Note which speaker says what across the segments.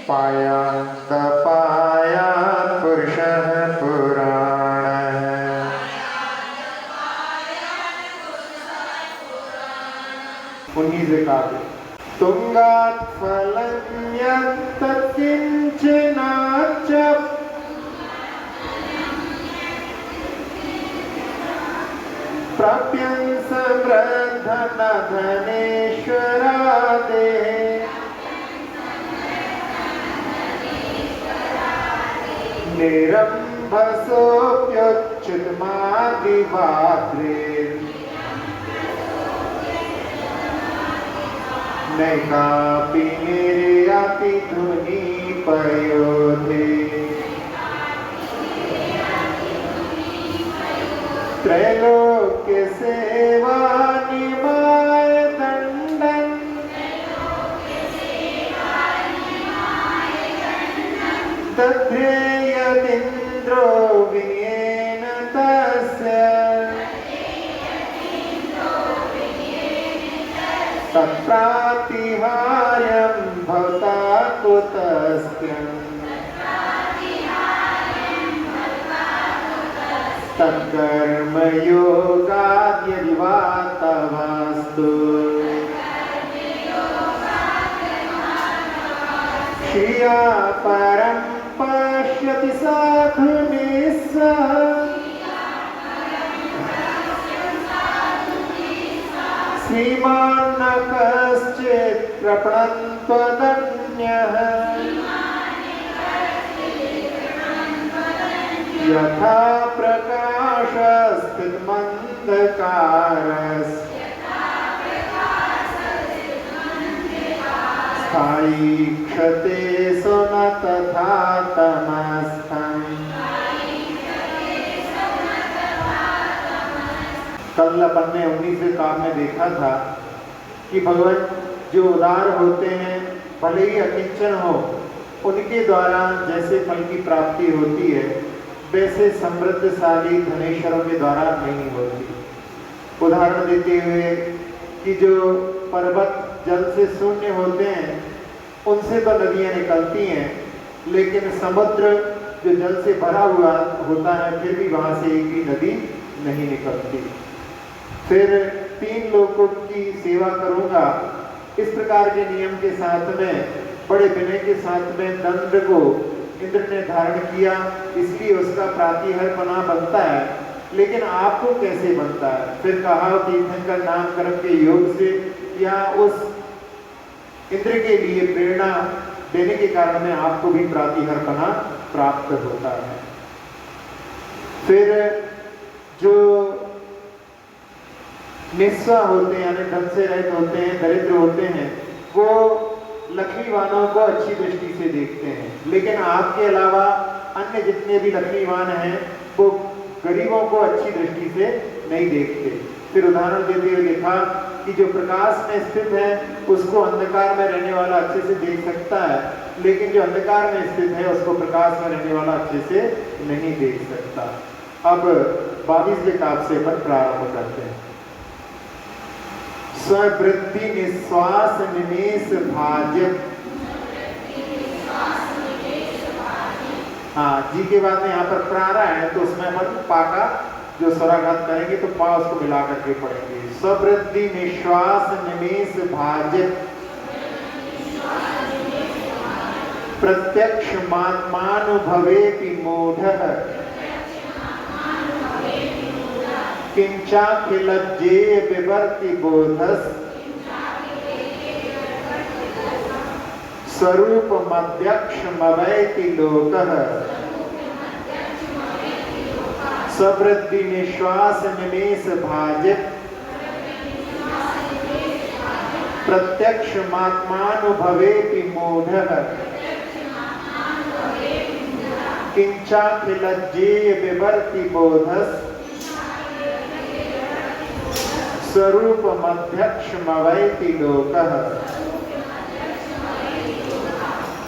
Speaker 1: पायात् पुरुषः पुराणः। उन्नीसवें काव्य। तुंगात् फलं यत्तत्किंचनाच्च प्राप्यं समृद्धनधनेश्वरादेः निरम्भसोऽप्युच्युतमादिवाग्रेर् नैकापि निर्याति धुनीपयोधे त्रैलोक्य सेवा निमाय दण्डन् तद्धेयदिन्द्रो विनयेन तस्य तत्प्रातिहार्यं भवता कुतस्त्यम् तत्कर्मयोगाद्यदि वा तवास्तु श्रिया परं पश्यति साधुनिस्सह श्रीमान् न कश्चित् प्रपणन्त्वदन्यः यथा प्रकाशस्थितमन्धकारस् स्थायी क्षते सो न तथा तमस्थम्। कल अपन ने 19वें काव्य में देखा था कि भगवान जो उदार होते हैं भले ही अकिंचन हो, उनके द्वारा जैसे फल की प्राप्ति होती है वैसे समृद्धशाली धनेश्वरों के द्वारा नहीं होती। उदाहरण देते हुए कि जो पर्वत जल से शून्य होते हैं उनसे तो नदियां निकलती हैं, लेकिन समुद्र जो जल से भरा हुआ होता है फिर भी वहां से एक भी नदी नहीं निकलती। फिर 3 लोगों की सेवा करूंगा, इस प्रकार के नियम के साथ में बड़े विनय के साथ में दंड को इंद्र ने धारण किया, इसलिए उसका प्रातिहर्पणा बनता है। लेकिन आपको कैसे बनता है? फिर कहा कि तीर्थंकर नाम कर्म के योग से या उस इंद्र के लिए प्रेरणा देने के कारण में आपको भी प्रातिहर्पणा प्राप्त होता है। फिर जो निस्वा होते हैं यानी धन से रहित होते हैं, दरिद्र होते हैं, वो लक्ष्मीवानों को अच्छी दृष्टि से देखते हैं, लेकिन आपके अलावा अन्य जितने भी लक्ष्मीवान हैं वो गरीबों को अच्छी दृष्टि से नहीं देखते। फिर उदाहरण देते हुए लिखा कि जो प्रकाश में स्थित है उसको अंधकार में रहने वाला अच्छे से देख सकता है, लेकिन जो अंधकार में स्थित है उसको प्रकाश में रहने वाला अच्छे से नहीं देख सकता। अब 22वें काव्य से अपन प्रारंभ करते हैं। स्ववृद्धि निश्वास निमेष भाज्य। हाँ जी के बाद में यहाँ पर प्रारा है तो उसमें अपन पा का जो स्वराघात करेंगे तो पा उसको मिला करके पढ़ेंगे। स्ववृद्धि निश्वास निमेष भाज्य प्रत्यक्ष मात्मानुभवेपि मूढ़ः किंचाखिलज्जेय विवर्ति बोधस् स्वरूपमध्यक्षमवैति लोकः स्ववृद्धि निश्वास निमेष भाज्य प्रत्यक्षमात्मानुभवेपि मूढ़ः किंचाखिलज्जेय विवर्ति बोधस् स्वरूपमध्यक्षमवैति लोकः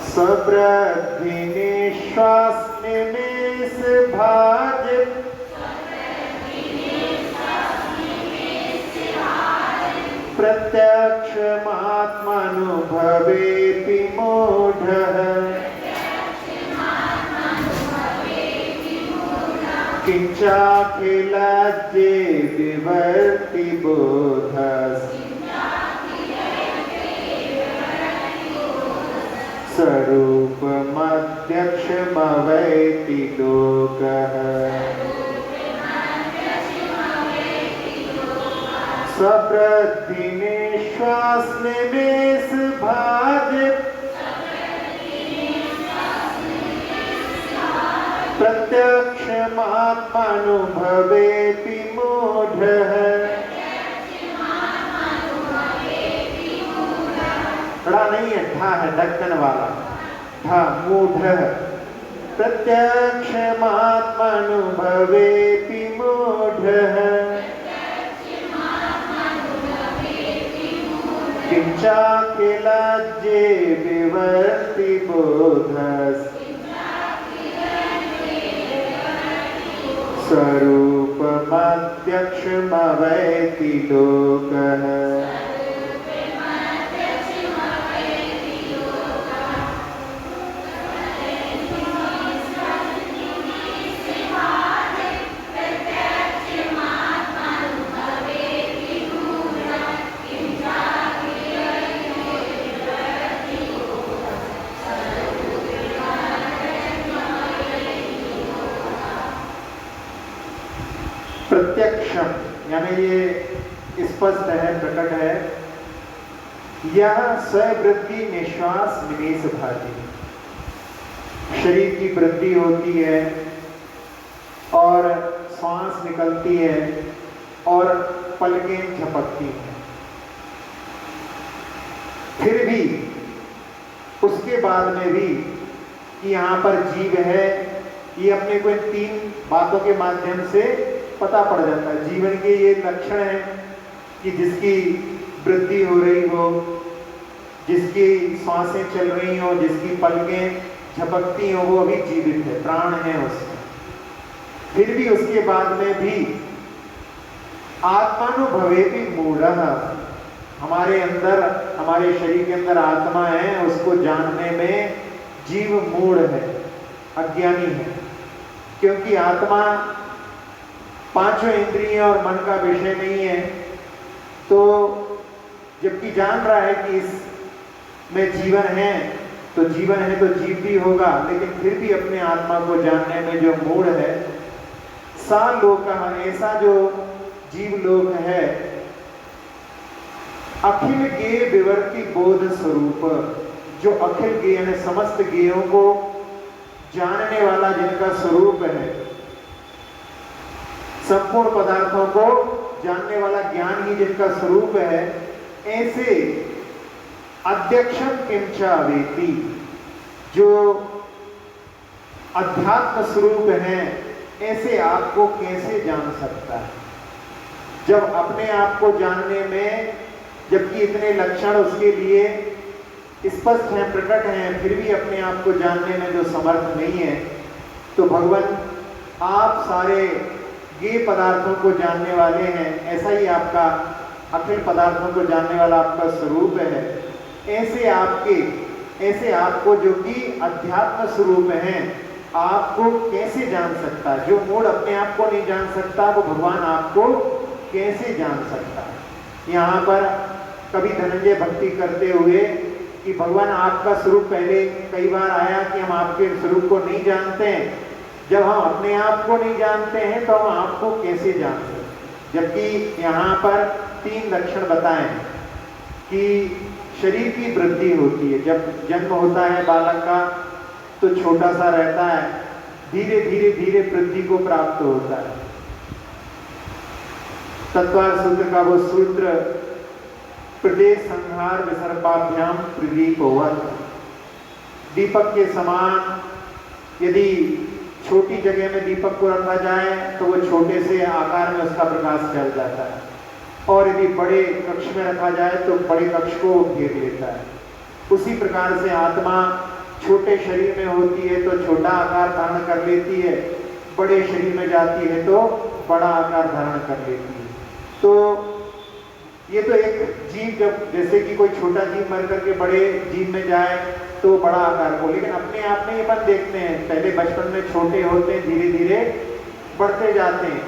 Speaker 1: स्ववृद्धि निश्वास निमेष भाज्य प्रत्यक्षमात्मानुभवेपि मूढ़ः किंचाखिलज्जे विवर्ति बोधस् स्वरूपमध्यक्षमवैति लोकः स्ववृद्धिनिश्वासनिमेष भाज प्रत्यक्षमात्मानुभवेति मूढ़ः। बड़ा नहीं है, ढा है, ढक्कन वाला ढा, मूढ़ः। प्रत्यक्षमात्मानुभवेति मूढ़ः। किंचाखिलज्जे विवर्ति बोधस् स्वरूपमध्यक्षमवैति लोकः। प्रत्यक्षम यानी ये स्पष्ट है, प्रकट है। यह स्ववृद्धि निश्वास निमेष भाती, शरीर की वृद्धि होती है और श्वास निकलती है और पलकें झपकती हैं। फिर भी उसके बाद में भी कि यहाँ पर जीव है, ये अपने को इन तीन बातों के माध्यम से पता पड़ जाता है। जीवन के ये लक्षण है कि जिसकी वृद्धि हो रही हो, जिसकी सांसें चल रही हो, जिसकी पलकें झपकती हो, वो अभी जीवित है, प्राण है उसमें। फिर भी उसके बाद में भी आत्मानुभवेति मूढ़ः, हमारे अंदर, हमारे शरीर के अंदर आत्मा है, उसको जानने में जीव मूढ़ है, अज्ञानी है। क्योंकि आत्मा पांचों इंद्रियों और मन का विषय नहीं है, तो जबकि जान रहा है कि इसमें जीवन है, तो जीवन है तो जीव भी होगा, लेकिन फिर भी अपने आत्मा को जानने में जो मूढ़ है, सा लोकः, ऐसा जो जीव लोक है, अखिल गेय विवर्ति बोध स्वरूप, जो अखिल गेय यानी समस्त गेयों को जानने वाला जिनका स्वरूप है, संपूर्ण पदार्थों को जानने वाला ज्ञान ही जिनका स्वरूप है, ऐसे अध्यक्षम किंचा वेति, जो अध्यात्म स्वरूप है, ऐसे आपको कैसे जान सकता है? जब अपने आप को जानने में, जबकि इतने लक्षण उसके लिए स्पष्ट हैं, प्रकट हैं, फिर भी अपने आप को जानने में जो समर्थ नहीं है, तो भगवान आप सारे ये पदार्थों को जानने वाले हैं, ऐसा ही आपका अखिल पदार्थों को जानने वाला आपका स्वरूप है। ऐसे आपको जो कि अध्यात्म स्वरूप है, आपको कैसे जान सकता है? जो मूढ़ अपने आप को नहीं जान सकता, वो भगवान आपको कैसे जान सकता है? यहाँ पर कभी धनंजय भक्ति करते हुए कि भगवान आपका स्वरूप पहले कई बार आया कि हम आपके स्वरूप को नहीं जानते हैं। जब हम अपने आप को नहीं जानते हैं तो हम आपको कैसे जान सकते? जबकि यहाँ पर तीन लक्षण बताए कि शरीर की वृद्धि होती है, जब जन्म होता है बालक का तो छोटा सा रहता है, धीरे धीरे धीरे वृद्धि को प्राप्त होता है। तत्वार सूत्र का वो सूत्र प्रदेश संहार विसर्पाभ्याम प्रदीपवत्, दीपक के समान यदि छोटी जगह में दीपक को रखा जाए तो वो छोटे से आकार में उसका प्रकाश फैल जाता है, और यदि बड़े कक्ष में रखा जाए तो बड़े कक्ष को घेर लेता है। उसी प्रकार से आत्मा छोटे शरीर में होती है तो छोटा आकार धारण कर लेती है, बड़े शरीर में जाती है तो बड़ा आकार धारण कर लेती है। तो ये तो एक जीव, जब जैसे कि कोई छोटा जीव मर करके बड़े जीव में जाए तो बड़ा आकार को, लेकिन अपने आप में ये अपन देखते हैं, पहले बचपन में छोटे होते हैं, धीरे धीरे बढ़ते जाते हैं।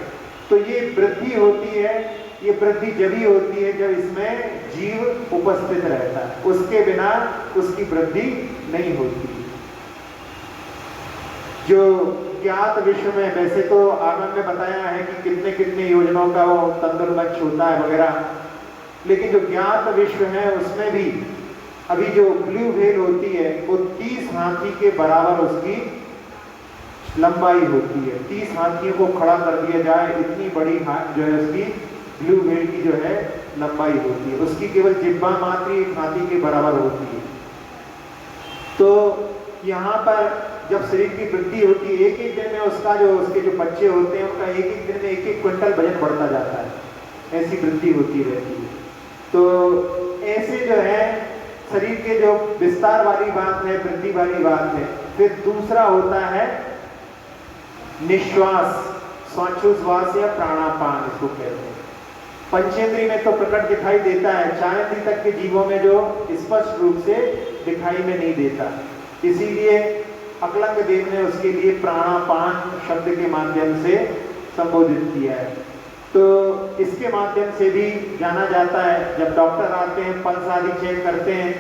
Speaker 1: तो ये वृद्धि होती है, ये वृद्धि जब ही होती है जब इसमें जीव उपस्थित रहता है, उसके बिना उसकी वृद्धि नहीं होती। जो ज्ञात विश्व में, वैसे तो आगम में बताया है कि कितने कितने योजनाओं का वो तंदुरुस्त होता है वगैरह, लेकिन जो ज्ञात विश्व है उसमें भी अभी जो ब्लू व्हेल होती है वो 30 हाथी के बराबर उसकी लंबाई होती है। 30 हाथियों को खड़ा कर दिया जाए, इतनी बड़ी जो है उसकी ब्लू व्हेल की जो है लंबाई होती है। उसकी केवल जिह्वा मात्र एक हाथी के बराबर होती है। तो यहाँ पर जब शरीर की वृद्धि होती है, एक एक दिन में उसका जो उसके जो बच्चे होते हैं उनका एक एक दिन में 1-1 क्विंटल वजन बढ़ता जाता है, ऐसी वृद्धि होती रहती है। तो ऐसे जो है शरीर के जो विस्तार वाली बात है, वृद्धि वाली बात है। फिर दूसरा होता है निश्वास, श्वासोच्छ्वास या प्राणापान इसको कहते हैं। पंचेंद्रिय में तो प्रकट दिखाई देता है, 4 इंद्रिय तक के जीवों में जो स्पष्ट रूप से दिखाई में नहीं देता। इसीलिए अकलंग देव ने उसके लिए प्राणापान शब्द के माध्यम से संबोधित किया है। तो इसके माध्यम से भी जाना जाता है, जब डॉक्टर आते हैं पल्स आदि चेक करते हैं,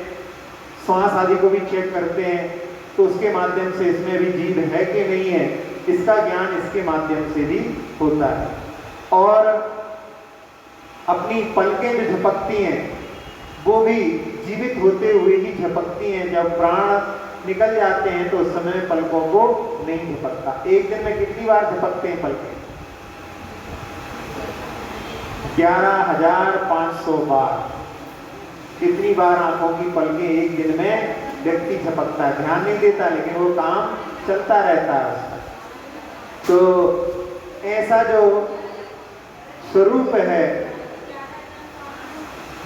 Speaker 1: श्वास आदि को भी चेक करते हैं, तो उसके माध्यम से इसमें भी जीव है कि नहीं है, इसका ज्ञान इसके माध्यम से भी होता है। और अपनी पलकें जो झपकती हैं वो भी जीवित होते हुए ही झपकती हैं। जब प्राण निकल जाते हैं तो उस समय पलकों को नहीं झपकता। एक दिन में कितनी बार झपकते हैं पलकें? 11,500 बार। कितनी बार आंखों की पलकें एक दिन में व्यक्ति झपकता है, ध्यान नहीं देता, लेकिन वो काम चलता रहता है उसका। तो ऐसा जो स्वरूप है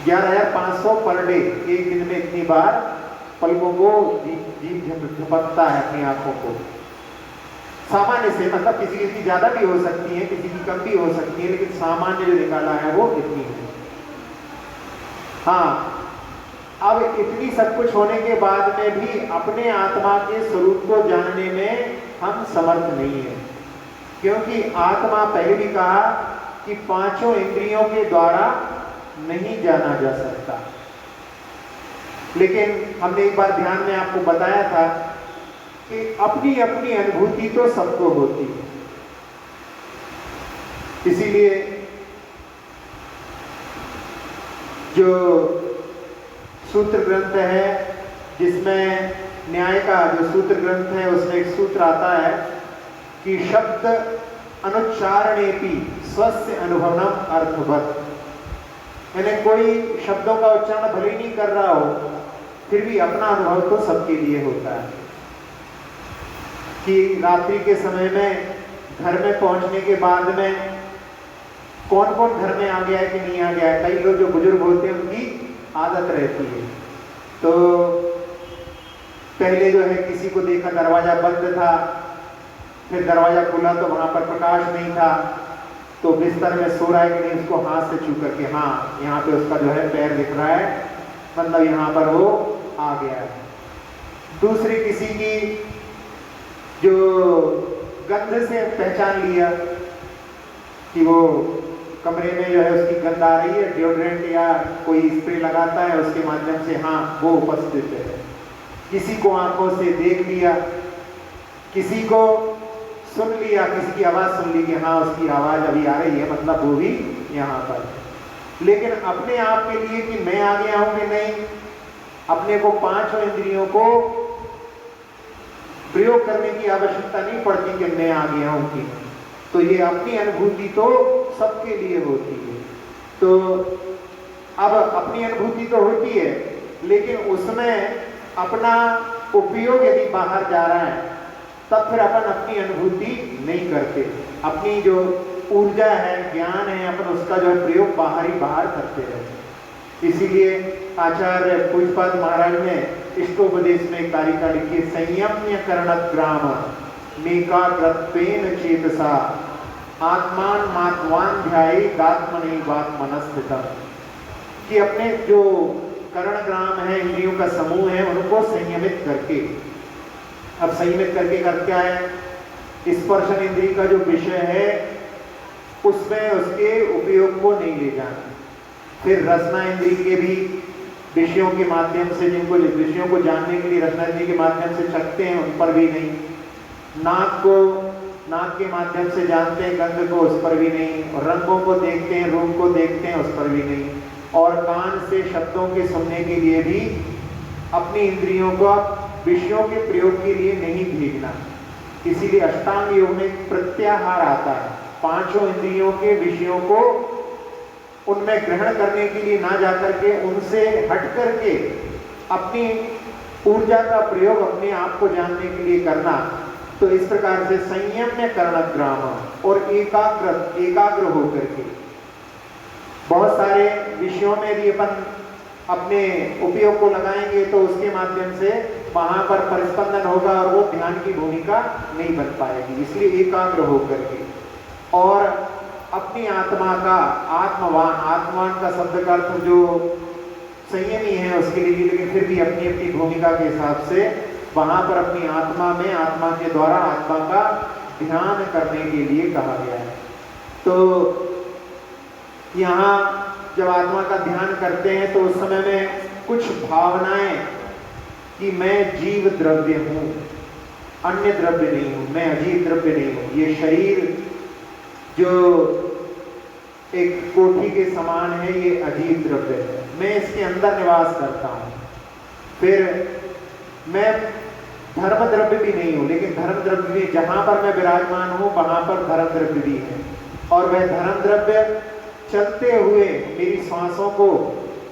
Speaker 1: 11,500 पर डे, एक दिन में इतनी बार पलकों को जीव झपकता है अपनी आंखों को। सामान्य से, मतलब किसी की ज्यादा भी हो सकती है, किसी की कम भी हो सकती है, लेकिन सामान्य जो निकाला है वो इतनी है। हाँ, अब इतनी सब कुछ होने के बाद में भी अपने आत्मा के स्वरूप को जानने में हम समर्थ नहीं है, क्योंकि आत्मा पहले भी कहा कि 5 इंद्रियों के द्वारा नहीं जाना जा सकता। लेकिन हमने एक बार ध्यान में आपको बताया था कि अपनी अपनी अनुभूति तो सबको होती है। इसीलिए जो सूत्र ग्रंथ है, जिसमें न्याय का जो सूत्र ग्रंथ है, उसमें एक सूत्र आता है कि शब्द अनुच्चारणेपि स्वस्य अनुभवनम अर्थवत्। यानी कोई शब्दों का उच्चारण भले ही नहीं कर रहा हो, फिर भी अपना अनुभव तो सबके लिए होता है। कि रात्रि के समय में घर में पहुंचने के बाद में कौन कौन घर में आ गया है कि नहीं आ गया है। कई लोग जो बुजुर्ग होते हैं उनकी आदत रहती है, तो पहले जो है किसी को देखा दरवाजा बंद था, फिर दरवाजा खुला तो वहां पर प्रकाश नहीं था, तो बिस्तर में सो रहा है कि नहीं उसको हाथ से छू करके, हाँ यहाँ पे उसका जो है पैर दिख रहा है, मतलब यहाँ पर वो आ गया है। दूसरी किसी की जो गंध से पहचान लिया कि वो कमरे में जो है उसकी गंध आ रही है, डिओड्रेंट या कोई स्प्रे लगाता है, उसके माध्यम से हाँ वो उपस्थित है। किसी को आंखों से देख लिया, किसी को सुन लिया, किसी की आवाज सुन ली कि हाँ उसकी आवाज अभी आ रही है, मतलब वो भी यहाँ पर। लेकिन अपने आप के लिए कि मैं आ गया हूं कि नहीं, अपने को 5 इंद्रियों को प्रयोग करने की आवश्यकता नहीं पड़ती कि मैं आ गया हूं कि। तो ये अपनी अनुभूति तो सबके लिए होती है। तो अब अपनी अनुभूति तो होती है, लेकिन उसमें अपना उपयोग यदि बाहर जा रहा है तब फिर अपन अपनी अनुभूति नहीं करते। अपनी जो ऊर्जा है, ज्ञान है, अपन उसका जो है प्रयोग बाहर करते रहते। इसीलिए आचार्य पूज्यपाद महाराज ने इष्टोपदेश में कारिका लिखी, संयम्य करणग्राम मेकाग्रत्वेन चेतसा आत्मान मात्वान ध्यायेदात्मनैवात्मनस्थितम्। कि अपने जो करणग्राम है, इंद्रियों का समूह है, उनको संयमित करके। अब संयमित करके कर क्या है? स्पर्शन इंद्रिय का जो विषय है उसमें उसके उपयोग को नहीं ले जाना। फिर रसना इंद्रिय के भी विषयों के माध्यम से, जिनको विषयों को जानने के लिए रसना इंद्रिय के माध्यम से चखते हैं, उन पर भी नहीं। नाक के माध्यम से जानते हैं गंध को, उस पर भी नहीं। और रंगों को देखते हैं, रूप को देखते हैं, उस पर भी नहीं। और कान से शब्दों के सुनने के लिए भी अपनी इंद्रियों को विषयों के प्रयोग के लिए नहीं भेजना। इसीलिए अष्टांग योग में प्रत्याहार आता है। पांचों इंद्रियों के विषयों को उनमें ग्रहण करने के लिए ना जाकर के उनसे हट करके अपनी ऊर्जा का प्रयोग अपने आप को जानने के लिए करना। तो इस प्रकार से संयम्य कर्णग्राम और एकाग्र होकर के बहुत सारे विषयों में भी अपन अपने उपयोग को लगाएंगे तो उसके माध्यम से वहां पर परिस्पंदन होगा और वो ध्यान की भूमिका नहीं बन पाएगी। इसलिए एकाग्र होकर के और अपनी आत्मा का आत्मवान का शब्द का अर्थ जो संयमी है उसके लिए, लेकिन फिर भी अपनी अपनी भूमिका के हिसाब से वहां पर अपनी आत्मा में आत्मा के द्वारा आत्मा का ध्यान करने के लिए कहा गया है। तो यहाँ जब आत्मा का ध्यान करते हैं तो उस समय में कुछ भावनाएं कि मैं जीव द्रव्य हूं, अन्य द्रव्य नहीं हूं, मैं अजीव द्रव्य नहीं हूं। ये शरीर जो एक कोठी के समान है, ये अजीव द्रव्य है, मैं इसके अंदर निवास करता हूं। फिर मैं धर्म द्रव्य भी नहीं हूं, लेकिन धर्म द्रव्य भी, जहां पर मैं विराजमान हूं वहां पर धर्म द्रव्य भी है। और वह धर्म द्रव्य चलते हुए मेरी सांसों को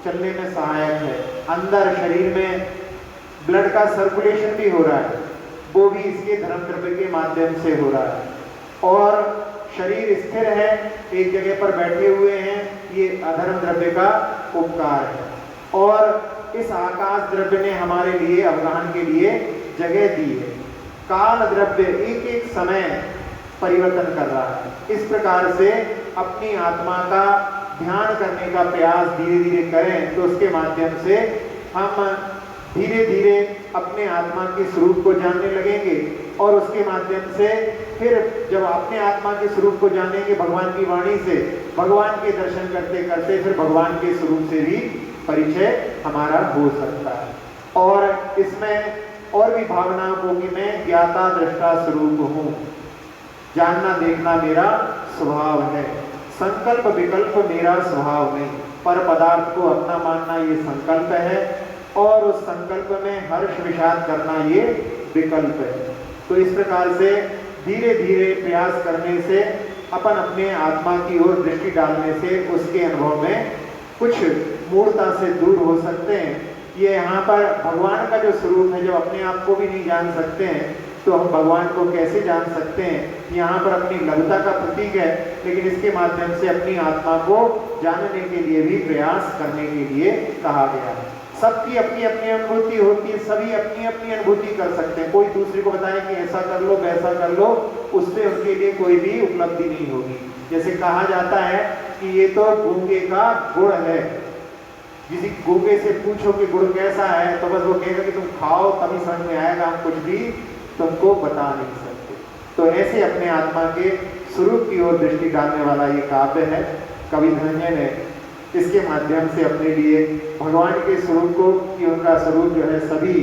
Speaker 1: चलने में सहायक है। अंदर शरीर में ब्लड का सर्कुलेशन भी हो रहा है, वो भी इसके धर्म द्रव्य के माध्यम से हो रहा है। और शरीर स्थिर है, एक जगह पर बैठे हुए हैं, ये अधर्म द्रव्य का उपकार है। और इस आकाश द्रव्य ने हमारे लिए अवगाहन के लिए जगह दी है। काल द्रव्य एक एक समय परिवर्तन कर रहा है। इस प्रकार से अपनी आत्मा का ध्यान करने का प्रयास धीरे धीरे करें तो उसके माध्यम से हम धीरे धीरे अपने आत्मा के स्वरूप को जानने लगेंगे। और उसके माध्यम से फिर जब अपने आत्मा के स्वरूप को जानेंगे भगवान की वाणी से, भगवान के दर्शन करते करते फिर भगवान के स्वरूप से भी परिचय हमारा हो सकता है। और इसमें और भी भावनाओं को कि मैं ज्ञाता दृष्टा स्वरूप हूँ, जानना देखना मेरा स्वभाव है, संकल्प विकल्प मेरा स्वभाव नहीं। पर पदार्थ को अपना मानना ये संकल्प है और उस संकल्प में हर्ष विषाद करना ये विकल्प है। तो इस प्रकार से धीरे धीरे प्रयास करने से अपन अपने आत्मा की ओर दृष्टि डालने से उसके अनुभव में कुछ मूर्ता से दूर हो सकते हैं। ये यहाँ पर भगवान का जो स्वरूप है, जब अपने आप को भी नहीं जान सकते हैं तो हम भगवान को कैसे जान सकते हैं। यहाँ पर अपनी लघुता का प्रतीक है, लेकिन इसके माध्यम से अपनी आत्मा को जानने के लिए भी प्रयास करने के लिए कहा गया है। सबकी अपनी अपनी अनुभूति होती है, सभी अपनी अपनी अनुभूति कर सकते हैं। कोई दूसरे को बताए कि ऐसा कर लो वैसा कर लो, उससे उनके लिए कोई भी उपलब्धि नहीं होगी। जैसे कहा जाता है कि ये तो गूंगे का गुड़ है, किसी गूंगे से पूछो कि गुड़ कैसा है तो बस वो कहेगा कि तुम खाओ तभी समझ में आएगा, हम कुछ भी तुमको बता नहीं सकते। तो ऐसे अपने आत्मा के स्वरूप की ओर दृष्टि डालने वाला ये काव्य है। कवि धनंजय ने इसके माध्यम से अपने लिए भगवान के स्वरूप को, कि उनका स्वरूप जो है सभी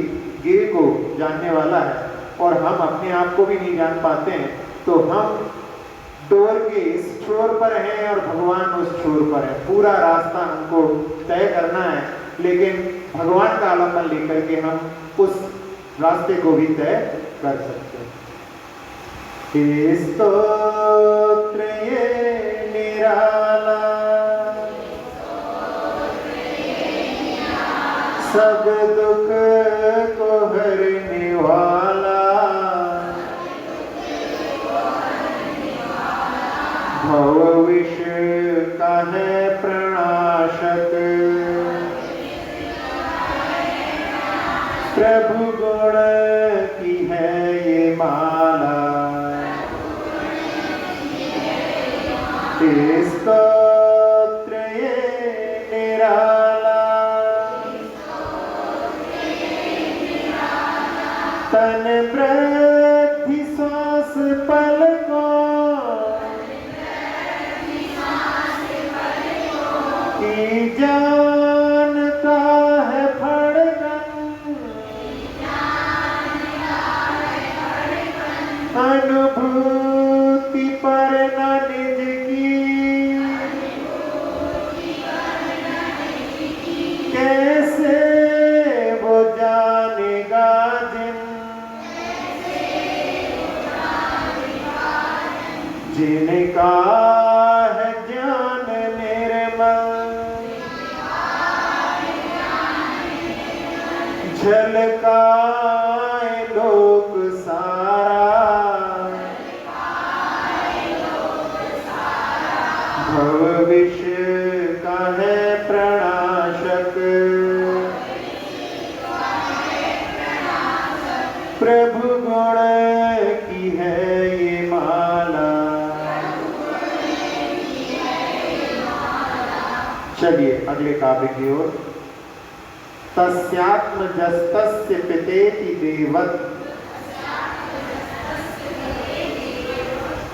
Speaker 1: जीव को जानने वाला है और हम अपने आप को भी नहीं जान पाते हैं। तो हम डोर के इस छोर पर हैं और भगवान उस छोर पर है। पूरा रास्ता हमको तय करना है, लेकिन भगवान का आलम्बन लेकर के हम उस रास्ते को भी तय कर सकते हैं। हे स्तोत्र ये निराला, सब दुख को हरने वाला, भव विष का है प्रणाशक, प्रभु गुण की है ये माला। स्तोत्र ये निराला, तन वृद्धि श्वास पलकों की जानता है अनुभूति पर न निज की कैसे वो जानेगा जिनका है ज्ञान निर्मल झलकाए लोक सारा भविष्य का है प्रणाशक प्रभु गुण की है ये माला। चलिए अगले काव्य की ओर। तस्यात्मजस्तस्य पितेति देवत्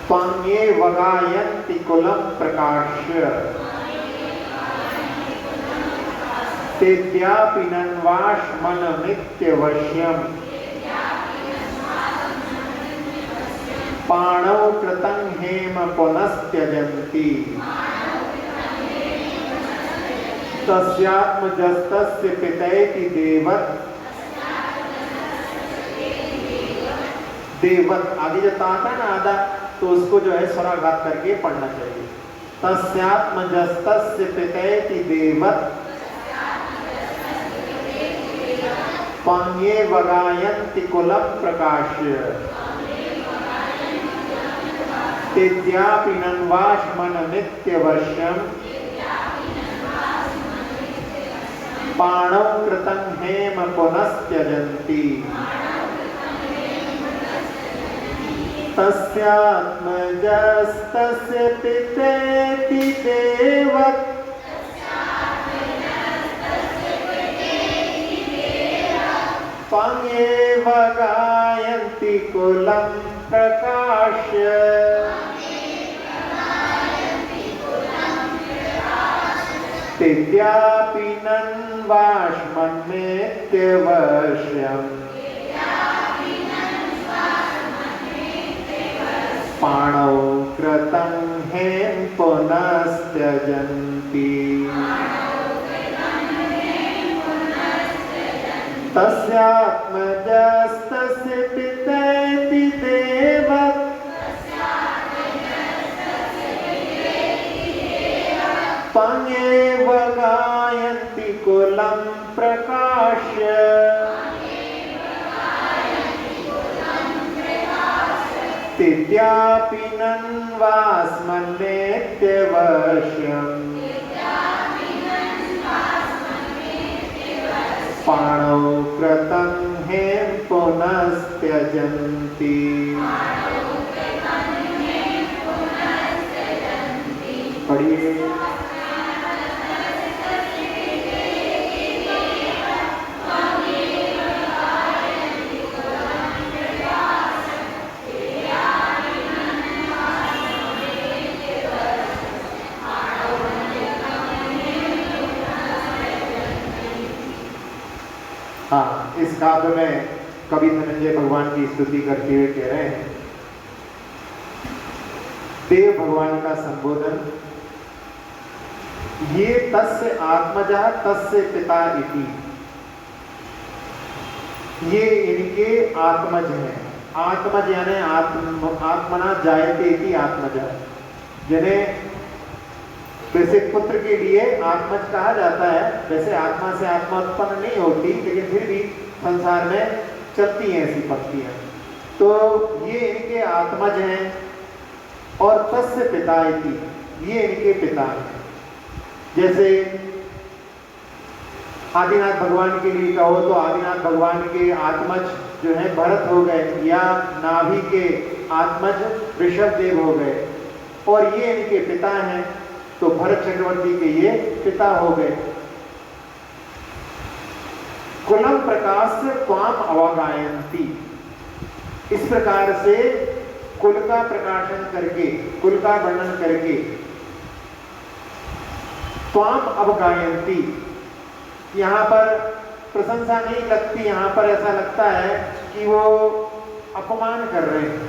Speaker 1: त्वन्ये वगायन्ति कुलं प्रकाश्य तेद्यापि नन्वाश्मनमित्यवश्यम् पाणौ कृतं हेम पुनस्त्यजन्ति। तस्यात्मजस्तस्य पितेति देवत् देवत् आगे जब आता ना आधा तो उसको जो है स्वराघात करके पढ़ना चाहिए। तस्यात्मजस्तस्य पितेति देवत् त्वन्ये वगायन्ति कुलं प्रकाश्य तेद्यापि नन्वाश्मनमित्यवश्यम् पाणौ कृतं हेम पुनस्त्यजन्ति। तस्यात्मजस्तस्य पितेति देवत् त्वन्ये वगायन्ति कुलं प्रकाश्य तेद्यापि नन्वाश्मन्मेत्यवश्यम् पाणौ कृतं हेम पुनस्त्यजन्ति। तस्यात्मजस्तस्य पितेति देवत् त्वन्ये वगायन्ति कुलं प्रकाश्य तेद्यापि नन्वास्मन्मेत्यवश्यम् पाणौ कृतं हेम पुनस्त्यजन्ति। पढ़िए। हाँ, इस काव्य में कवि धनंजय भगवान की स्तुति करते हुए कह रहे हैं, देव भगवान का संबोधन, ये तस्य आत्मजा तस्य पिता इति, ये इनके आत्मज हैं। आत्मज यानी आत्मना जायते इति आत्मजा, जिन्हें वैसे पुत्र के लिए आत्मज कहा जाता है। वैसे आत्मा से आत्मा उत्पन्न नहीं होती, लेकिन फिर भी संसार में चलती हैं ऐसी पंक्तियां। तो ये इनके आत्मज हैं और तस्य पिता इति, ये इनके पिता हैं। जैसे आदिनाथ भगवान के लिए कहो तो आदिनाथ भगवान के आत्मज जो है भरत हो गए, या नाभि के आत्मज ऋषभदेव हो गए, और ये इनके पिता हैं। तो भरत चक्रवर्ती के ये पिता हो गए। कुलम प्रकाश से त्वाम अवगायन्ति, इस प्रकार से कुल का प्रकाशन करके, कुल का वर्णन करके त्वाम अवगायन्ति, यहाँ पर प्रशंसा नहीं लगती, यहाँ पर ऐसा लगता है कि वो अपमान कर रहे हैं।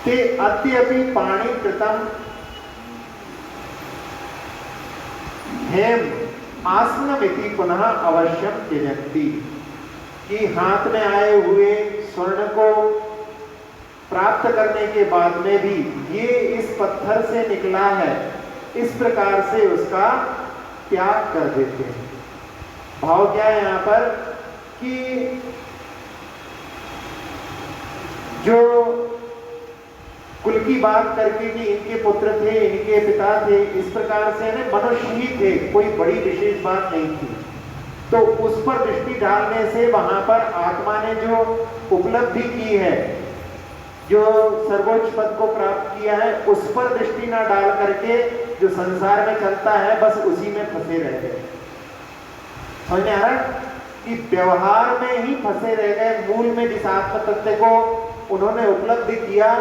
Speaker 1: ते अद्यपि पाणि कृतम हेम आसनमिति पुनः अवश्यम त्यजन्ति, कि हाथ में आए हुए स्वर्ण को प्राप्त करने के बाद में भी ये इस पत्थर से निकला है, इस प्रकार से उसका त्याग कर देते हैं। भाव क्या है यहाँ पर कि जो कुल की बात करके कि इनके पुत्र थे, इनके पिता थे, इस प्रकार से मनुष्य ही थे, कोई बड़ी विशेष बात नहीं थी, तो उस पर दृष्टि डालने से वहां पर आत्मा ने जो उपलब्धि की है, जो सर्वोच्च पद को प्राप्त किया है, उस पर दृष्टि न डाल करके जो संसार में चलता है बस उसी में फंसे रह गए। समझ में आ रहा है कि व्यवहार में ही फंसे रह गए, मूल में जिस आत्म तत्व को उन्होंने उपलब्धि किया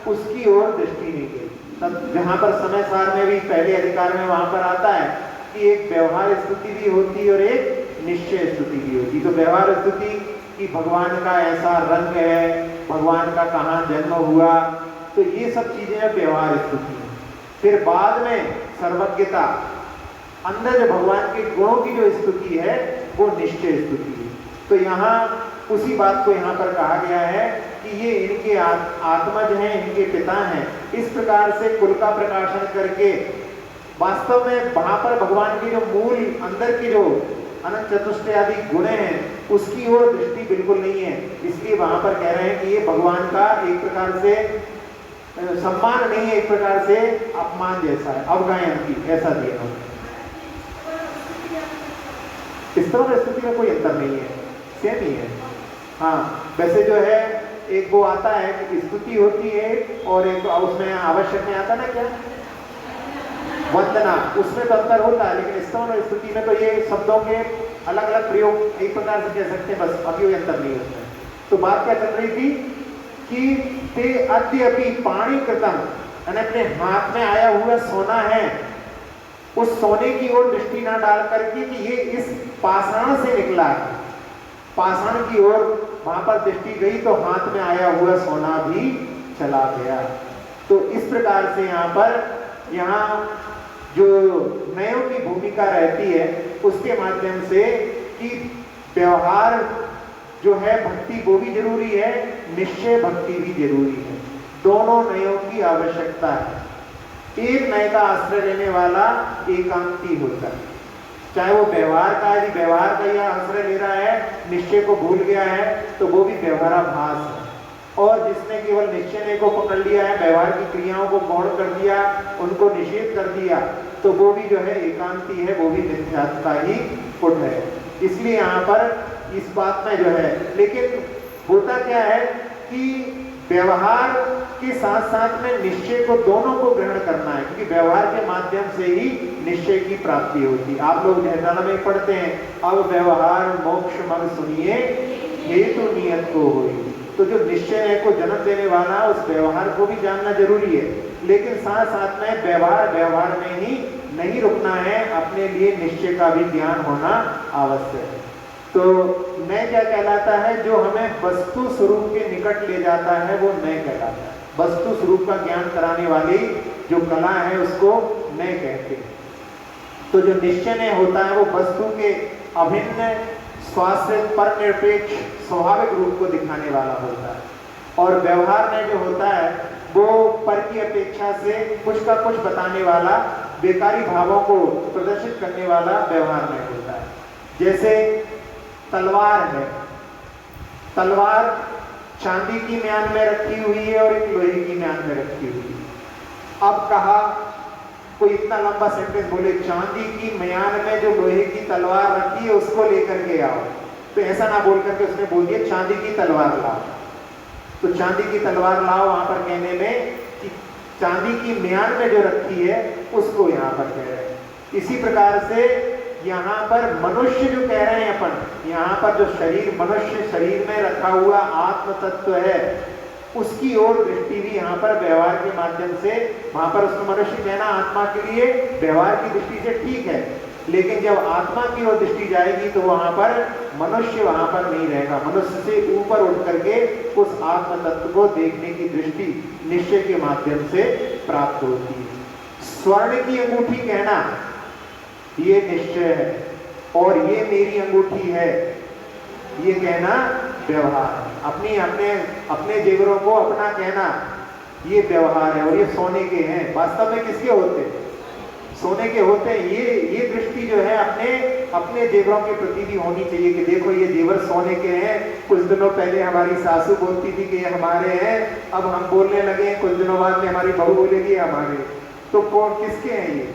Speaker 1: उसकी ओर दृष्टि नहीं गई। तब जहां पर समय सार में भी पहले अधिकार में वहां पर आता है कि एक व्यवहार स्थिति भी होती और एक निश्चय स्थिति भी होती। तो व्यवहार स्थिति कि भगवान का ऐसा रंग है, भगवान का कहाँ जन्म हुआ, तो ये सब चीजें व्यवहार स्थिति है। फिर बाद में सर्वज्ञता, अंदर जो भगवान के गुणों की जो स्थिति है वो निश्चय स्थिति है। तो यहाँ उसी बात को यहाँ पर कहा गया है कि ये इनके आत्मज हैं, इनके पिता हैं। इस प्रकार से कुल का प्रकाशन करके वास्तव में वहां पर भगवान के जो मूल अंदर के जो अनंत चतुष्टय आदि गुण हैं उसकी ओर दृष्टि बिल्कुल नहीं है। इसलिए वहां पर कह रहे हैं कि ये भगवान का एक प्रकार से सम्मान नहीं है, एक प्रकार से अपमान जैसा है, अवगायन्ति ऐसा दिया है। इस तरह की स्थिति में कोई अंतर नहीं है, सेम ही है। हाँ, वैसे जो है एक वो आता है कि स्तुति होती है और एक उसमें आवश्यक में आता ना क्या वंदना, उसमें तो अंतर होता है, लेकिन स्तवन और स्तुति में तो ये शब्दों के अलग अलग प्रयोग एक प्रकार से कह सकते हैं, बस अभी कोई अंतर नहीं है उसमें। तो बात क्या चल रही थी कि ते अद्यपि पाणि कृतम, यानी अपने हाथ में आया हुआ सोना है, उस सोने की ओर दृष्टि ना डाल करके कि ये इस पाषाण से निकला है, पाषाण की ओर वहां पर दृष्टि गई तो हाथ में आया हुआ सोना भी चला गया। तो इस प्रकार से यहाँ जो नयों की भूमिका रहती है उसके माध्यम से कि व्यवहार जो है भक्ति वो भी जरूरी है, निश्चय भक्ति भी जरूरी है, दोनों नयों की आवश्यकता है। एक नय का आश्रय लेने वाला एकांती होता है, चाहे वो व्यवहार का यदि व्यवहार का यह आश्रय ले रहा है, निश्चय को भूल गया है तो वो भी व्यवहाराभास है। और जिसने केवल निश्चय को पकड़ लिया है, व्यवहार की क्रियाओं को गौण कर दिया, उनको निषेध कर दिया, तो वो भी जो है एकांती है, वो भी मिथ्यात्व का ही पुट है। इसलिए यहाँ पर इस बात में जो है, लेकिन होता क्या है कि व्यवहार के साथ साथ में निश्चय को दोनों को ग्रहण करना है, क्योंकि व्यवहार के माध्यम से ही निश्चय की प्राप्ति होती है। आप लोग जहदाना में पढ़ते हैं, अब व्यवहार मोक्ष मग सुनिए हेतु नियत को हुई। तो जो निश्चय को जन्म देने वाला उस व्यवहार को भी जानना जरूरी है, लेकिन साथ साथ में व्यवहार में ही नहीं रुकना है, अपने लिए निश्चय का भी ज्ञान होना आवश्यक है। तो नय क्या कहलाता है? जो हमें वस्तु स्वरूप के निकट ले जाता है वो नय कहलाता है। वस्तु स्वरूप का ज्ञान कराने वाली जो कला है उसको नय कहते हैं। तो जो निश्चय होता है वो वस्तु के अभिन्न स्वाश्रित पर निरपेक्ष स्वाभाविक रूप को दिखाने वाला होता है, और व्यवहार में जो होता है वो पर की अपेक्षा से कुछ का कुछ बताने वाला, बेकारी भावों को प्रदर्शित करने वाला व्यवहार में होता है। जैसे तलवार है, तलवार चांदी की म्यान में रखी हुई है और एक लोहे की म्यान में रखी हुई है। अब कहा कोई इतना लंबा सेंटेंस बोले, चांदी की म्यान में जो लोहे की तलवार रखी है उसको लेकर के आओ, तो ऐसा ना बोल करके उसने बोल दिया चांदी की तलवार लाओ। तो चांदी की तलवार लाओ वहां पर कहने में कि चांदी की म्यान में जो रखी है उसको यहाँ पर कह रहे हैं। इसी प्रकार से यहाँ पर मनुष्य जो कह रहे हैं अपन, यहाँ पर जो शरीर, मनुष्य शरीर में रखा हुआ आत्म तत्व है, उसकी ओर दृष्टि भी यहाँ पर व्यवहार के माध्यम से, वहां पर उसको मनुष्य कहना आत्मा के लिए व्यवहार की दृष्टि से ठीक है, लेकिन जब आत्मा की ओर दृष्टि जाएगी तो वहां पर मनुष्य वहां पर नहीं रहेगा। मनुष्य से ऊपर उठ करके उस आत्म तत्व को देखने की दृष्टि निश्चय के माध्यम से प्राप्त होती है। स्वर्ण की अंगूठी कहना ये निश्चय है, और ये मेरी अंगूठी है ये कहना व्यवहार। अपनी अपने जेवरों को अपना कहना ये व्यवहार है, और ये सोने के हैं। वास्तव में किसके होते हैं? सोने के होते हैं। ये दृष्टि जो है अपने जेवरों के प्रति भी होनी चाहिए कि देखो ये जेवर सोने के हैं। कुछ दिनों पहले हमारी सासू बोलती थी कि ये हमारे हैं, अब हम बोलने लगे, कुछ दिनों बाद में हमारी बहू बोलेगी हमारे, तो कौन किसके हैं ये?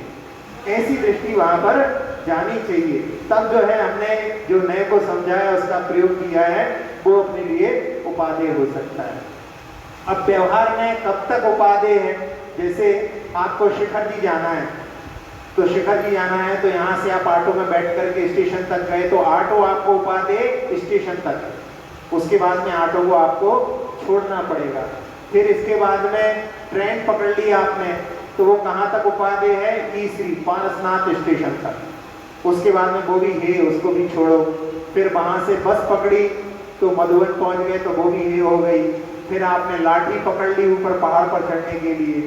Speaker 1: ऐसी दृष्टि वहां पर जानी चाहिए। तब जो है हमने जो नए को समझाया, उसका प्रयोग किया है, वो अपने लिए उपादेय हो सकता है। अब व्यवहार में कब तक उपादेय है? जैसे आपको शिखर जी जाना है, तो शिखर जी जाना है तो यहाँ से आप ऑटो में बैठ करके स्टेशन तक गए, तो ऑटो आपको उपादेय स्टेशन तक, उसके बाद में ऑटो को आपको छोड़ना पड़ेगा। फिर इसके बाद में ट्रेन पकड़ ली आपने, तो वो कहाँ तक उपादेय है? तीसरी पारसनाथ स्टेशन तक। उसके बाद में वो भी है, उसको भी छोड़ो। फिर वहां से बस पकड़ी तो मधुबन पहुंच गए, तो वो भी है हो गई। फिर आपने लाठी पकड़ ली ऊपर पहाड़ पर चढ़ने के लिए,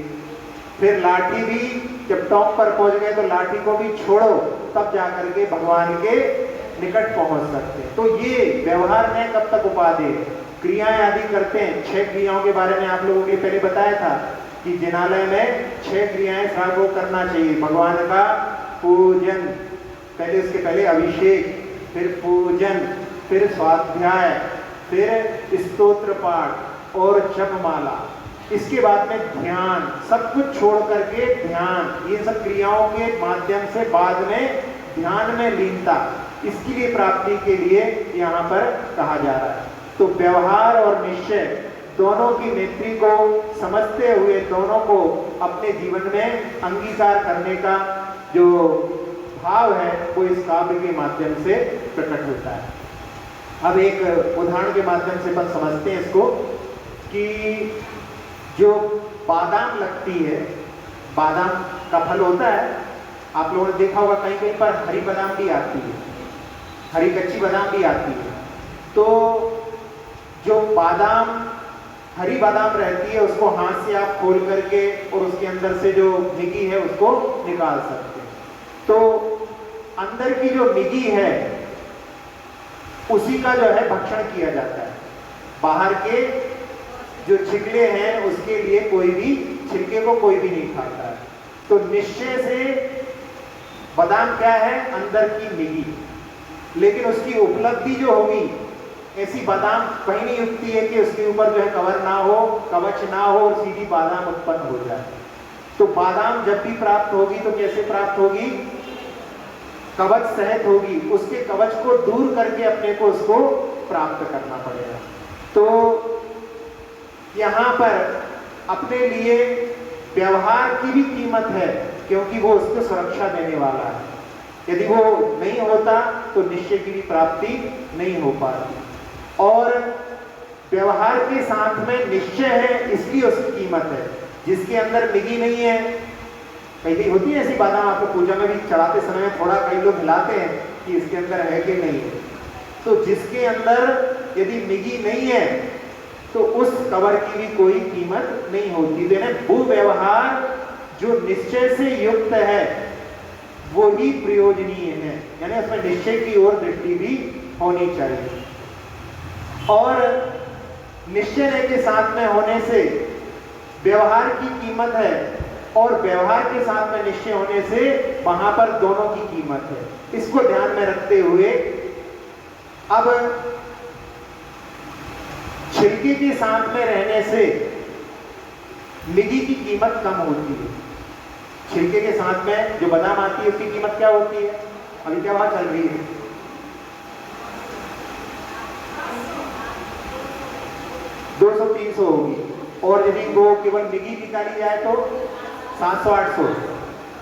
Speaker 1: फिर लाठी भी जब टॉप पर पहुंच गए तो लाठी को भी छोड़ो, तब जाकर के भगवान के निकट पहुंच सकते हैं। तो ये व्यवहार में कब तक उपादेय? क्रियाएं आदि करते हैं। 6 क्रियाओं के बारे में आप लोगों के पहले बताया था कि जिनालय में 6 क्रियाएं को करना चाहिए। भगवान का पूजन, पहले उसके पहले अभिषेक, फिर पूजन, फिर स्वाध्याय, फिर स्तोत्र पाठ और जपमाला। इसके बाद में ध्यान, सब कुछ छोड़ करके ध्यान, ये सब क्रियाओं के माध्यम से बाद में ध्यान में लीनता, इसकी लिए प्राप्ति के लिए यहाँ पर कहा जा रहा है। तो व्यवहार और निश्चय दोनों की नेत्री को समझते हुए दोनों को अपने जीवन में अंगीकार करने का जो भाव है वो इस काव्य के माध्यम से प्रकट होता है। अब एक उदाहरण के माध्यम से अपन समझते हैं इसको कि जो बादाम लगती है, बादाम का फल होता है, आप लोगों ने देखा होगा कहीं कहीं पर हरी बादाम भी आती है, हरी कच्ची बादाम भी आती है। तो जो बादाम, हरी बादाम रहती है, उसको हाथ से आप खोल करके और उसके अंदर से जो निगी है उसको निकाल सकते हैं। तो अंदर की जो निगी है उसी का जो है भक्षण किया जाता है। बाहर के जो छिलके हैं उसके लिए कोई भी, छिलके को कोई भी नहीं खाता है। तो निश्चय से बादाम क्या है? अंदर की निगी। लेकिन उसकी उपलब्धि जो होगी, ऐसी बादाम कहीं नहीं उगती है कि उसके ऊपर जो है कवर ना हो, कवच ना हो और सीधी बादाम उत्पन्न हो जाए। तो बादाम जब भी प्राप्त होगी तो कैसे प्राप्त होगी? कवच सहित होगी। उसके कवच को दूर करके अपने को उसको प्राप्त करना पड़ेगा। तो यहाँ पर अपने लिए व्यवहार की भी कीमत है, क्योंकि वो उसको सुरक्षा देने वाला है। यदि वो नहीं होता तो निश्चय की भी प्राप्ति नहीं हो पाती। और व्यवहार के साथ में निश्चय है, इसलिए उसकी कीमत है। जिसके अंदर निगी नहीं है, कई होती है ऐसी बादाम, आपको पूजा में भी चढ़ाते समय में थोड़ा कई लोग हिलाते हैं कि इसके अंदर है कि नहीं है। तो जिसके अंदर यदि निगी नहीं है तो उस कवर की भी कोई कीमत नहीं होती। वो व्यवहार जो निश्चय से युक्त है वो ही प्रयोजनीय है, यानी उसमें निश्चय की ओर दृष्टि भी होनी चाहिए। और निश्चय के साथ में होने से व्यवहार की कीमत है, और व्यवहार के साथ में निश्चय होने से वहां पर दोनों की कीमत है। इसको ध्यान में रखते हुए अब छिलके के साथ में रहने से निगी की कीमत कम होती है। छिलके के साथ में जो बादाम आती है उसकी कीमत क्या होती है? अभी क्या बात चल रही है? 200-300 होगी, और यदि वो केवल निगी निकाली जाए तो 700-800,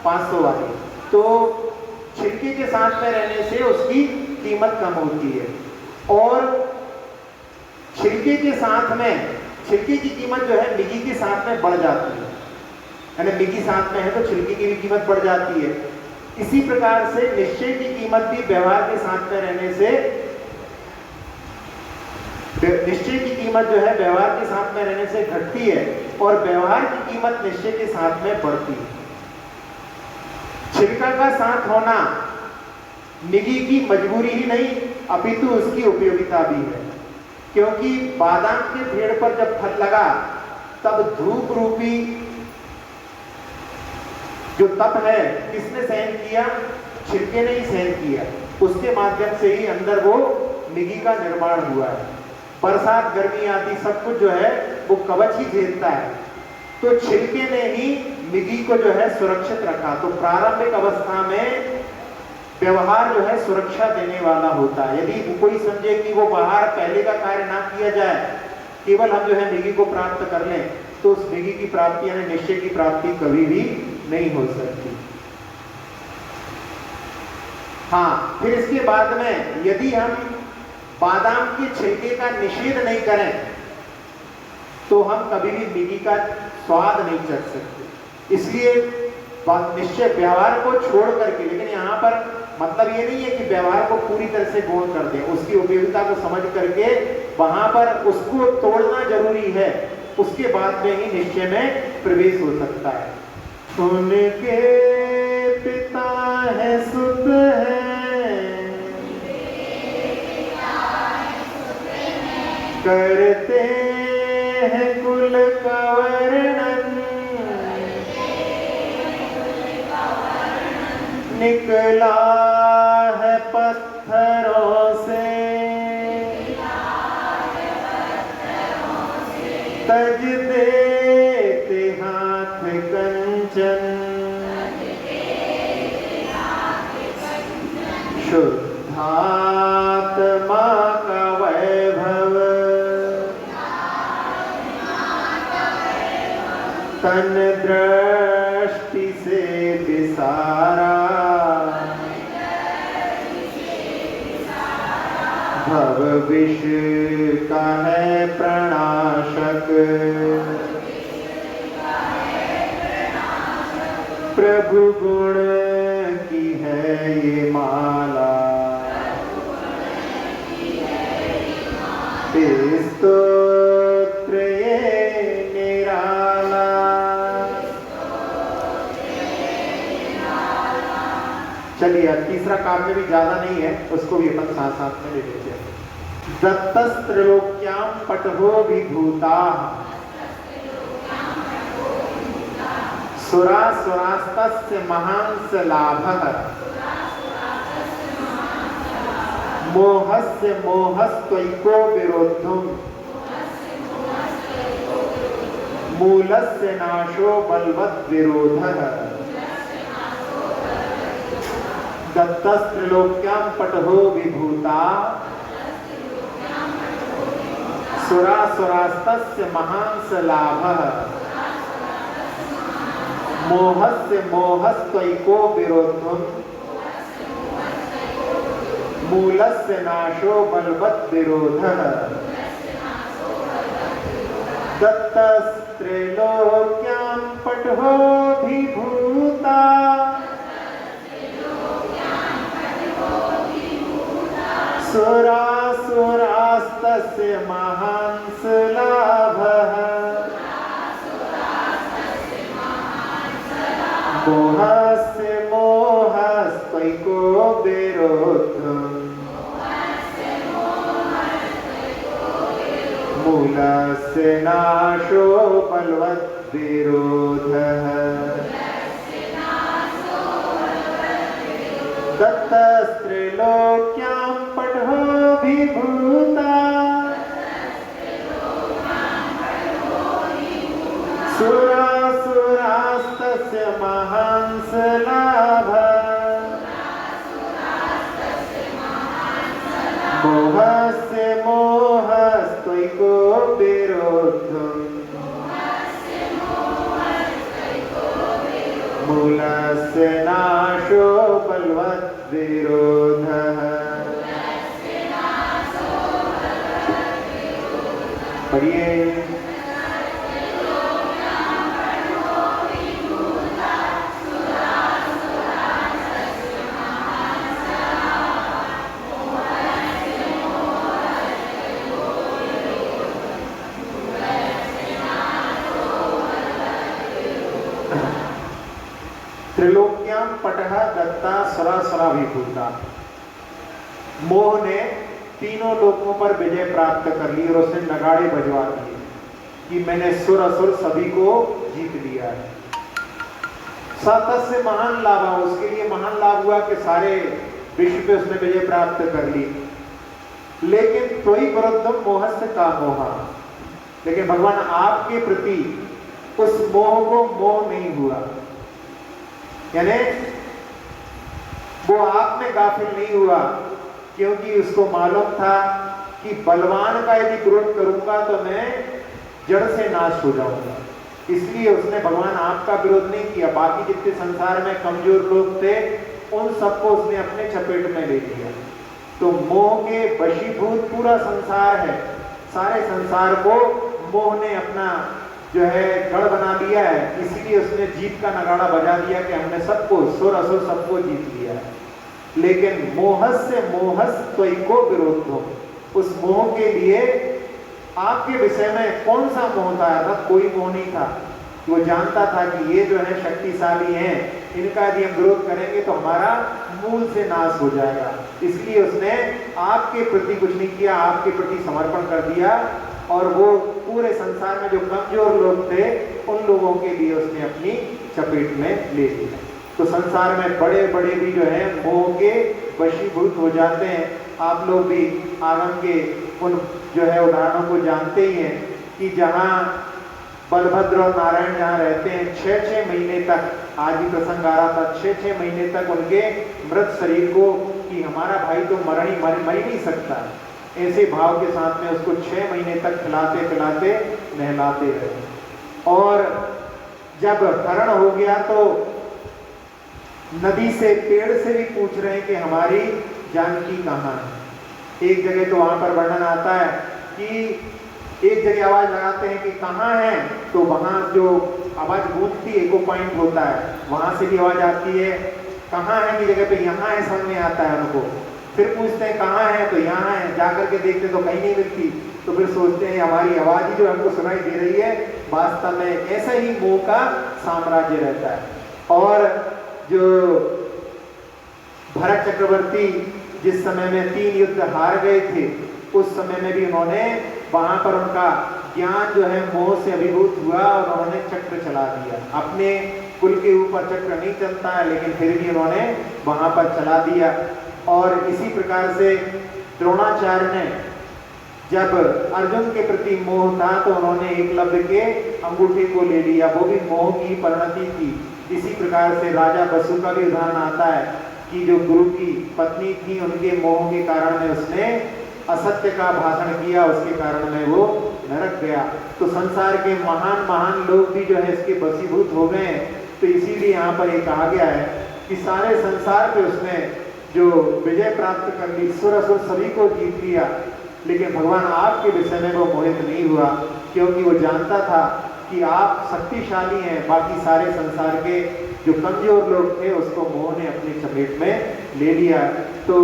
Speaker 1: 500 वाली। तो छिलके के साथ में रहने से उसकी कीमत कम होती है, और छिलके के साथ में, छिलके की कीमत जो है मिगी के साथ में बढ़ जाती है, यानी मिगी साथ में है तो छिलके की भी कीमत बढ़ जाती है। इसी प्रकार से निश्चय की कीमत भी व्यवहार के साथ में रहने से, निश्चय की कीमत जो है व्यवहार के साथ में रहने से घटती है, और व्यवहार की कीमत निश्चय के साथ में बढ़ती है। छिलका का साथ होना मिगी की मजबूरी ही नहीं अपितु उसकी उपयोगिता भी है, क्योंकि बादाम के पेड़ पर जब फल लगा तब धूप रूपी जो तप है किसने सहन किया? छिलके ने ही सहन किया, उसके माध्यम से ही अंदर वो मिगी का निर्माण हुआ है। बरसात गर्मी आदि सब कुछ जो है वो कवच ही झेलता है, तो छिलके ने ही मिगी को जो है सुरक्षित रखा। तो प्रारंभिक अवस्था में व्यवहार जो है सुरक्षा देने वाला होता है। यदि कोई समझे कि वो बाहर पहले का कार्य ना किया जाए, केवल हम जो है मिगी को प्राप्त कर लें, तो उस मिगी की प्राप्ति यानी निश्चय की प्राप्ति कभी भी नहीं हो सकती। हाँ, फिर इसके बाद में यदि हम बादाम के छिलके का निषेध नहीं करें तो हम कभी भी मिगी का स्वाद नहीं चख सकते। इसलिए निश्चय व्यवहार को छोड़ करके, लेकिन यहाँ पर मतलब ये नहीं है कि व्यवहार को पूरी तरह से गौण कर दें, उसकी उपयोगिता को समझ करके वहां पर उसको तोड़ना जरूरी है, उसके बाद में ही निश्चय में प्रवेश हो सकता है। उनके पिता है सुत है, करते हैं कुल का वर्णन, निकला है पत्थरों से, तज देते हाथ कंचन, शुद्धात्मा का वैभव, तन दृष्टि से विसारा, भव विष का है प्रणाशक, प्रभु गुण की है ये माला, स्तोत्र ये निराला। चलिए तीसरा काव्य भी ज्यादा नहीं है, उसको भी अपन साथ साथ में ले लेते हैं। दत्तस्त्रलोक्यां पटहो विभूता, सुरासुरास्तस्य महांस लाभः, मोहस्य मोहस्त्वैको विरोद्धम्, मूलस्य नाशो बलवत् विरोधः। दत्तस्त्रलोक्यां पटहो विभूता, सुरासुरास्तस्य महांस लाभः, मोहस्य मोहस्त्वैको विरोद्धम्, मूलस्य नाशो बलवत् विरोधः। दत्तस्त्रैलोक्यां पटहो विभूता, सुरासुरास्तस्य महांस लाभः, मोहस्य मोहस्त्वैको विरोधम्, मूलस्य नाशो बलवत् विरोधः। दत्तस्त्रैलोक्यां पटहो विभूता, सुरासुरास्तस्य महांस लाभः, मोहस्य मोहस्त्वैको विरोधम्, मूलस्य नाशो बलवद्विरोधः। पढ़िए। त्रिलोक्याम पटह दत्ता सरासरा विभूता। मोह ने तीनों लोकों पर विजय प्राप्त कर ली और उसने नगाड़े बजवा दिए कि मैंने सुर असुर सभी को जीत लिया है। से महान लाभ, उसके लिए महान लाभ हुआ कि सारे विश्व पे उसने विजय प्राप्त कर ली। लेकिन त्वयि विरुद्धम मोहस्य का मोहा, लेकिन भगवान आपके प्रति उस मोह को मोह नहीं हुआ, यानी वो आप में गाफिल नहीं हुआ, क्योंकि उसको मालूम था कि बलवान का यदि विरोध करूंगा तो मैं जड़ से नाश हो जाऊंगा। इसलिए उसने भगवान आपका विरोध नहीं किया। बाकी जितने संसार में कमजोर लोग थे उन सबको उसने अपने चपेट में ले लिया। तो मोह के वशीभूत पूरा संसार है, सारे संसार को मोह ने अपना जो है गढ़ बना लिया है। इसीलिए उसने जीत का नगाड़ा बजा दिया कि हमने सबको, सुर असुर सबको जीत लिया है। लेकिन मोहस्य त्वयिको विरोधो, उस मोह के लिए आपके विषय में कौन सा मोह था? कोई मोह नहीं था। वो जानता था कि ये जो है शक्तिशाली हैं, इनका यदि हम विरोध करेंगे तो हमारा मूल से नाश हो जाएगा। इसलिए उसने आपके प्रति कुछ नहीं किया, आपके प्रति समर्पण कर दिया और वो पूरे संसार में जो कमजोर लोग थे उन लोगों के लिए उसने अपनी चपेट में ले लिया। तो संसार में बड़े बड़े भी जो है मोह के वशीभूत हो जाते हैं। आप लोग भी आगम के उन जो है उदाहरणों को जानते ही हैं कि जहाँ बलभद्र और नारायण जहाँ रहते हैं 6-6 महीने तक, आज ही प्रसंग आ रहा था, 6-6 महीने तक उनके मृत शरीर को कि हमारा भाई तो मर ही नहीं सकता, ऐसे भाव के साथ में उसको 6 महीने तक खिलाते पिलाते नहलाते रहे। और जब हरण हो गया तो नदी से, पेड़ से भी पूछ रहे हैं कि हमारी जानकी कहाँ है। एक जगह तो वहां पर वर्णन आता है कि एक जगह आवाज लगाते हैं कि कहाँ है, तो वहां जो आवाज गूंजती है, इको पॉइंट होता है, वहां से भी आवाज आती है। कहाँ है की जगह पे यहाँ है समझ में आता है उनको। फिर पूछते हैं कहाँ है, तो यहाँ है, जाकर के देखते तो कहीं नहीं मिलती। तो फिर सोचते हैं हमारी आवाज ही जो हमको सुनाई दे रही है। वास्तव में ऐसा ही मोह का साम्राज्य रहता है। और जो भरत चक्रवर्ती जिस समय में 3 युद्ध हार गए थे, उस समय में भी उन्होंने वहां पर उनका ज्ञान जो है मोह से अभिभूत हुआ और उन्होंने चक्र चला दिया। अपने कुल के ऊपर चक्र नहीं चलता है, लेकिन फिर भी उन्होंने वहां पर चला दिया। और इसी प्रकार से द्रोणाचार्य ने जब अर्जुन के प्रति मोह था तो उन्होंने एकलव्य के अंगूठे को ले लिया, वो भी मोह की परिणति थी। इसी प्रकार से राजा बसु का भी उदाहरण आता है कि जो गुरु की पत्नी थी, उनके मोह के कारण में उसने असत्य का भाषण किया, उसके कारण में वो नरक गया। तो संसार के महान महान लोग भी जो है इसके वशीभूत हो गए। तो इसीलिए यहाँ पर ये कहा गया है कि सारे संसार पे उसने जो विजय प्राप्त कर ली, सुर असुर सभी को जीत लिया। लेकिन भगवान आपके विषय में वो मोहित नहीं हुआ, क्योंकि वो जानता था कि आप शक्तिशाली हैं। बाकी सारे संसार के जो कमजोर लोग थे उसको मोह ने अपनी चपेट में ले लिया। तो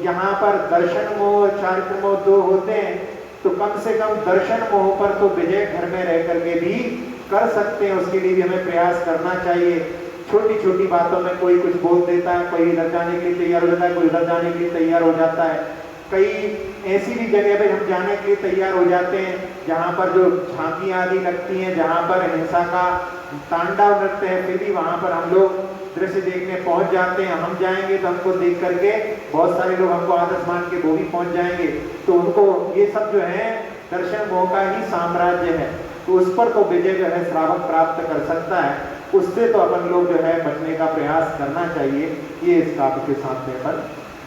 Speaker 1: यहाँ पर दर्शन मोह, चारित्र मोह 2 होते हैं। तो कम से कम दर्शन मोह पर तो विजय घर में रह करके भी कर सकते हैं, उसके लिए भी हमें प्रयास करना चाहिए। छोटी छोटी बातों में कोई कुछ बोल देता है, कोई इधर जाने के लिए तैयार हो जाता है, कोई उधर जाने के लिए तैयार हो जाता है। कई ऐसी भी जगह पे हम जाने के लिए तैयार हो जाते हैं जहाँ पर जो झांकियाँ आदि लगती हैं, जहाँ पर हिंसा का तांडव नृत्य है, फिर भी वहाँ पर हम लोग दृश्य देखने पहुँच जाते हैं। हम जाएंगे तो हमको देख करके बहुत सारे लोग हमको आदर्श मान के वो भी पहुँच जाएंगे। तो उनको ये सब जो है दर्शन मोह का ही साम्राज्य है। तो उस पर तो विजय जो है श्रावक प्राप्त कर सकता है, उससे तो अपन लोग जो है बचने का प्रयास करना चाहिए। ये इस काव्य के साथ में अपन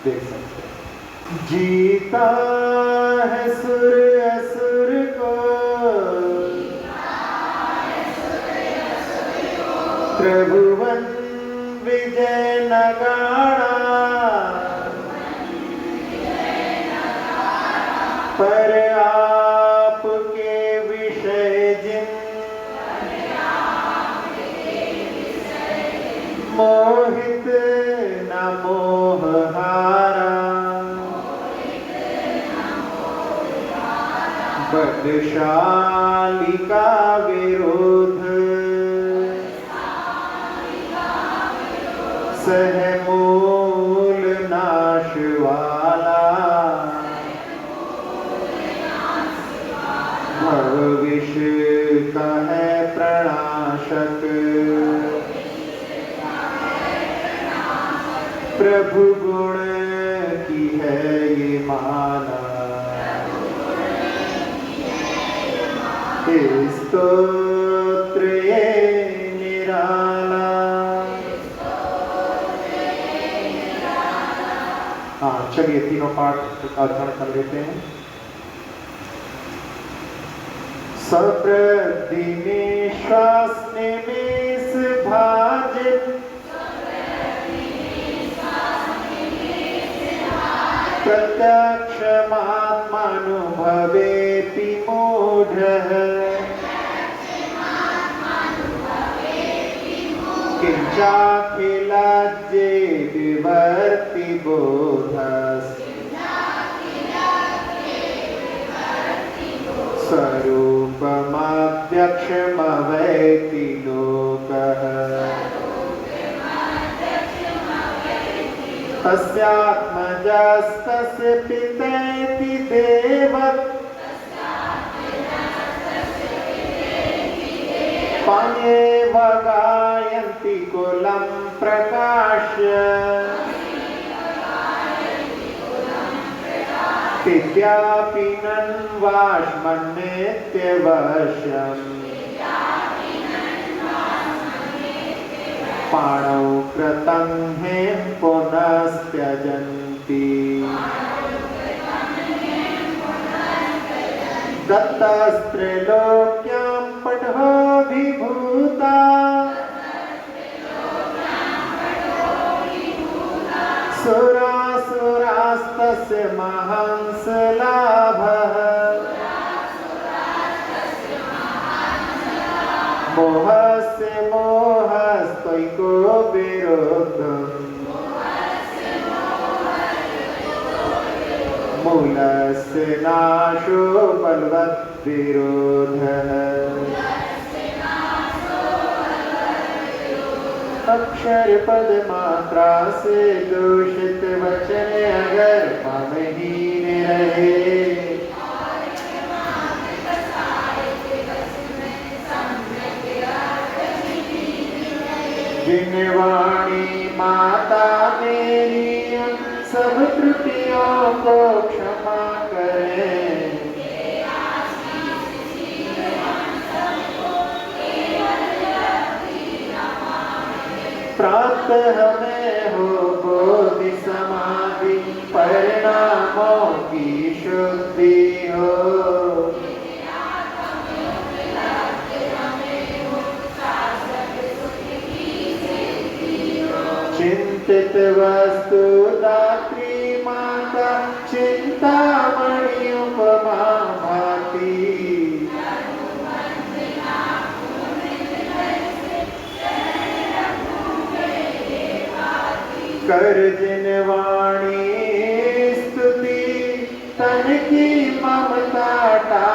Speaker 1: देख सकते हैं। जीता है सुर असुर को, त्रिभुवन बलशाली का विरोध सहमूल नाश वाला भविष्य का है प्रणाशक प्रभु गुण की है ये माला स्तोत्र ये निराला। हाँ चलिए तीनों पाठ अध्ययन कर लेते हैं। सप्रतिनिश्वास निमेष भाजित प्रत्यक्षमात्मानुभवेति मूढः किंचाखिलज्जे विवर्ति बोधस् स्वरूपमध्यक्षमवैति लोकः तस्यात्मजस्तस्य पितेति देवत् पाण्येव गायन्ति कुलं प्रकाश्य तिथ्यापि नन्वाश्मन्नित्यवश्यम् पाणौ कृतं हेम पुनस्त्यजन्ति दत्तस्त्रैलोक्यां पटहोऽभिभूता सुरासुरास्तस्य महांसलाभः मोहस्य मोहस्त्वैको विरुद्धम् मूलस्य नाशो बलवद्विरोधः अक्षर पद मात्रा से दूषित वचन अगर ममहीन रहे जिन वाणी माता मेरी सब त्रुटियों को क्षमा करें प्राप्त हमें हो बोधि समाधि परिणामों की शुद्धि हो चिंतित वस्तु दात्री माता चिंतामणि उपमा भाती कर जिन वाणी स्तुति तन की ममता टा